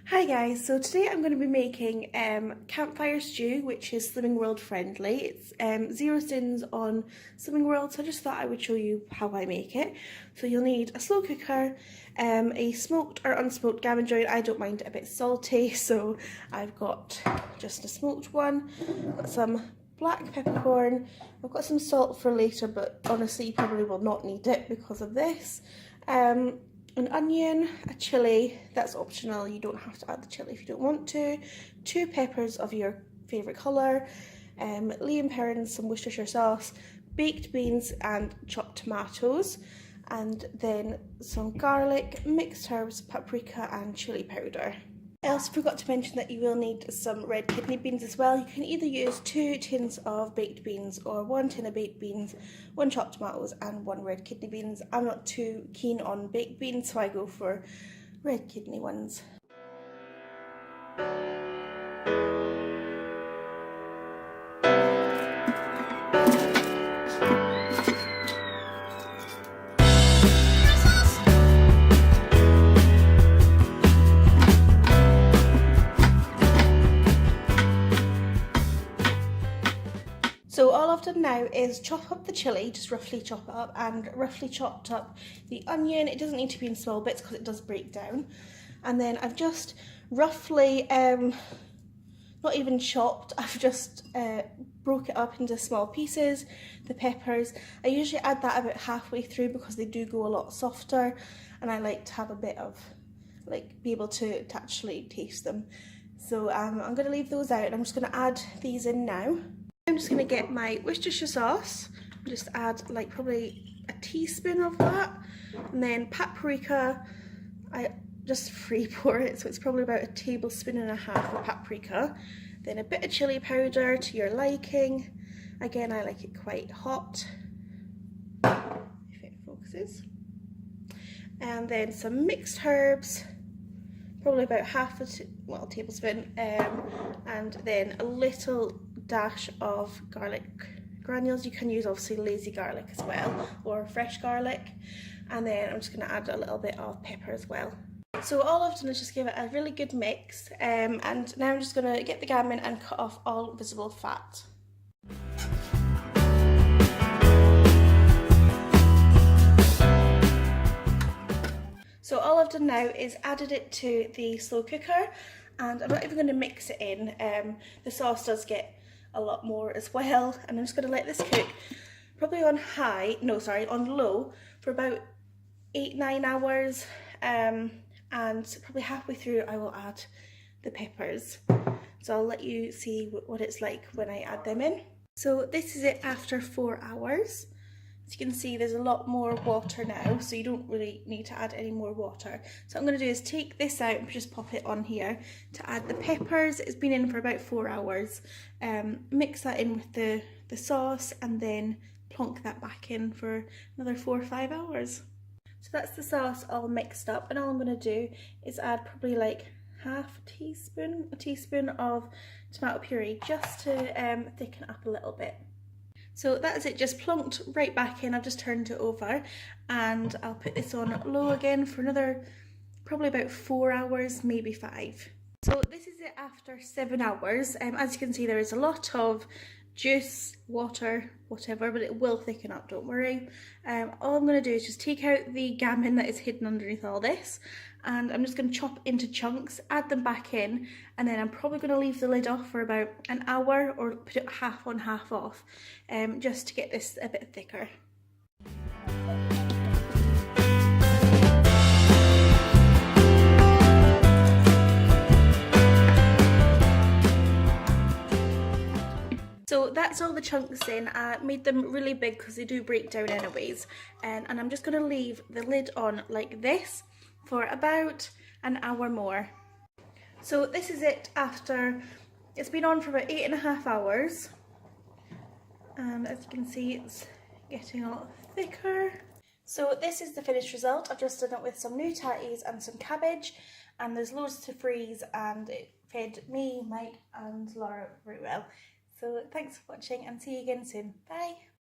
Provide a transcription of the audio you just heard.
Hi guys, so today I'm going to be making campfire stew, which is Slimming World friendly. It's 0 sins on Slimming World, so I just thought I would show you how I make it. So you'll need a slow cooker, a smoked or unsmoked gammon joint. I don't mind it a bit salty, so I've got just a smoked one. Got some black peppercorn. I've got some salt for later, but honestly you probably will not need it because of this. An onion, a chilli, that's optional, you don't have to add the chilli if you don't want to, 2 peppers of your favourite colour, Lea and Perrins, some Worcestershire sauce, baked beans and chopped tomatoes, and then some garlic, mixed herbs, paprika and chilli powder. I also forgot to mention that you will need some red kidney beans as well. You can either use 2 tins of baked beans or 1 tin of baked beans, 1 chopped tomatoes and 1 red kidney beans. I'm not too keen on baked beans, so I go for red kidney ones. So all I've done now is chop up the chilli, just roughly chop it up, and roughly chopped up the onion. It doesn't need to be in small bits because it does break down. And then I've just roughly, not even chopped, I've just broke it up into small pieces. The peppers, I usually add that about halfway through because they do go a lot softer, and I like to have a bit of, be able to actually taste them. So I'm going to leave those out, and I'm just going to add these in now. I'm just going to get my Worcestershire sauce, just add probably a teaspoon of that, and then paprika, I just free pour it, so it's probably about 1.5 tablespoons of paprika, then a bit of chilli powder to your liking, again I like it quite hot, if it focuses, and then some mixed herbs, probably about a tablespoon, and then a little dash of garlic granules. You can use obviously lazy garlic as well, or fresh garlic, and then I'm just going to add a little bit of pepper as well. So all I've done is just give it a really good mix, and now I'm just going to get the gammon and cut off all visible fat. So all I've done now is added it to the slow cooker, and I'm not even going to mix it in. The sauce does get a lot more as well, and I'm just going to let this cook probably on low for about 8-9 hours, and probably halfway through I will add the peppers. So I'll let you see what it's like when I add them in. So this is it after 4 hours. As you can see, there's a lot more water now, so you don't really need to add any more water. So what I'm going to do is take this out and just pop it on here to add the peppers. It's been in for about 4 hours. Mix that in with the sauce, and then plonk that back in for another 4 or 5 hours. So that's the sauce all mixed up, and all I'm going to do is add probably a teaspoon of tomato puree, just to thicken up a little bit. So that's it, just plonked right back in. I've just turned it over, and I'll put this on low again for another probably about 4 hours, maybe 5. So this is it after 7 hours. As you can see, there is a lot of juice, water, whatever, but it will thicken up, don't worry. All I'm going to do is just take out the gammon that is hidden underneath all this, and I'm just going to chop into chunks, add them back in, and then I'm probably going to leave the lid off for about an hour, or put it half on half off, just to get this a bit thicker. So that's all the chunks in. I made them really big because they do break down anyways, and I'm just going to leave the lid on like this for about an hour more. So this is it after, it's been on for about 8.5 hours, and as you can see it's getting a lot thicker. So this is the finished result. I've just done it with some new tatties and some cabbage, and there's loads to freeze, and it fed me, Mike and Laura very well. So thanks for watching, and see you again soon. Bye!